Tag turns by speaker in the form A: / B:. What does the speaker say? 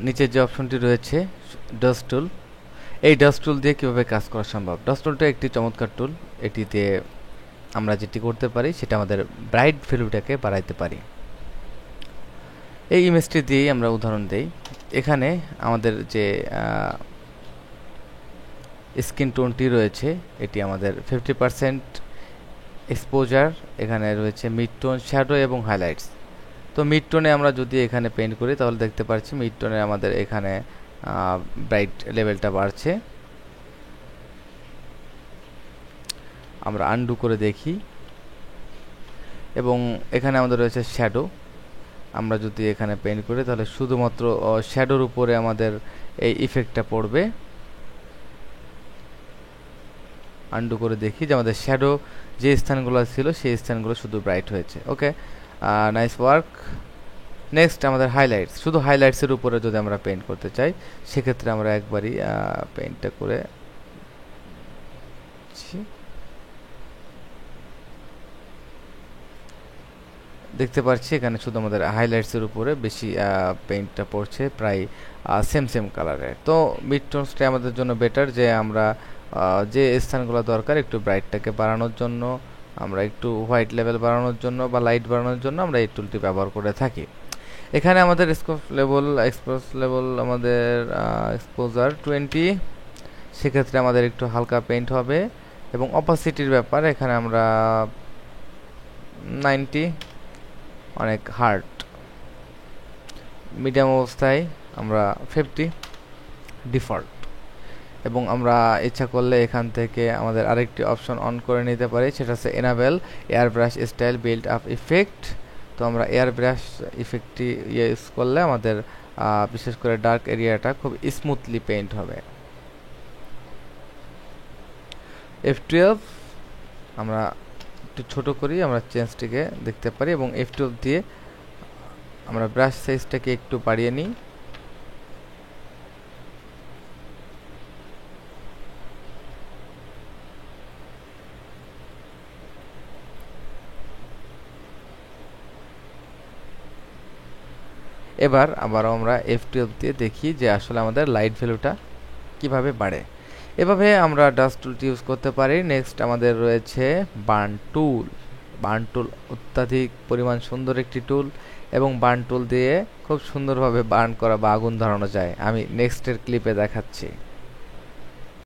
A: নিচে যে অপশনটি রয়েছে ডাস্ট টুল, এই ডাস্ট টুল দিয়ে কীভাবে কাজ করা সম্ভব। ডাস্ট টুলটা একটি চমৎকার টুল। এটিতে আমরা যেটি করতে পারি সেটা আমাদের ব্রাইট ভ্যালুটাকে বাড়াইতে পারি। এই ইমেজটি দিয়েই আমরা উদাহরণ দেই। এখানে আমাদের যে স্কিন টোনটি রয়েছে এটি আমাদের 50% এক্সপোজার, এখানে রয়েছে মিড টোন, শ্যাডো এবং হাইলাইটস। তো মিড টোনে আমরা যদি এখানে পেইন্ট করি তাহলে দেখতে পাচ্ছি মিড টোনে আমাদের এখানে ব্রাইট লেভেলটা বাড়ছে। আমরা আনডু করে দেখি এবং এখানে আমাদের রয়েছে শ্যাডো। আমরা যদি এখানে পেইন্ট করি তাহলে শুধুমাত্র শ্যাডোর উপরে আমাদের এই ইফেক্টটা পড়বে। আনডু করে দেখি যে আমাদের শ্যাডো যে স্থানগুলো ছিল সেই স্থানগুলো শুধু ব্রাইট হয়েছে। ওকে, নাইস ওয়ার্ক। নেক্সট আমাদের হাইলাইটস। শুধু হাইলাইটসের উপরে যদি আমরা পেইন্ট করতে চাই সেক্ষেত্রে আমরা একবারই পেইন্টটা করে দেখতে পাচ্ছি এখানে শুধু আমাদের হাইলাইটসের উপরে বেশি পেইন্টটা পড়ছে, প্রায় সেম কালারের। তো মিড টোনসটা আমাদের জন্য বেটার, যে আমরা যে স্থানগুলো দরকার একটু ব্রাইটটাকে বাড়ানোর জন্য, আমরা একটু হোয়াইট লেভেল বাড়ানোর জন্য বা লাইট বাড়ানোর জন্য আমরা এই টুলটি ব্যবহার করে থাকি। এখানে আমাদের এক্সপোজ লেভেল আমাদের এক্সপোজার 20, সেক্ষেত্রে আমাদের একটু হালকা পেইন্ট হবে। এবং অপাসিটির ব্যাপার এখানে আমরা 90, অনেক হার্ড। মিডিয়াম অবস্থায় আমরা 50 ডিফল্ট। এবং আমরা ইচ্ছা করলে এখান থেকে আমাদের আরেকটি অপশন অন করে নিতে পারি, সেটা হচ্ছে enable airbrush style build up effect. তো আমরা এয়ার ব্রাশ ইফেক্টটি ইউজ করলে আমাদের বিশেষ করে ডার্ক এরিয়াটা খুব স্মুথলি পেইন্ট হবে। F12 আমরা একটু ছোট করি, আমরা চেঞ্জটিকে দেখতে পারি এবং F12 দিয়ে আমরা ব্রাশ সাইজটাকে একটু বাড়িয়ে নিই। এবার আবার আমরা F12 দিয়ে দেখি যে আসলে আমাদের লাইট ভ্যালুটা কিভাবে বাড়ে। এভাবে আমরা ডাস্ট টুলটি ইউজ করতে পারি। নেক্সট আমাদের রয়েছে বার্ন টুল। বার্ন টুল অত্যাধিক পরিমাণ সুন্দর একটি টুল এবং বার্ন টুল দিয়ে খুব সুন্দরভাবে বার্ন করা বা আগুন ধরানো যায়। আমি নেক্সটের ক্লিপে দেখাচ্ছি।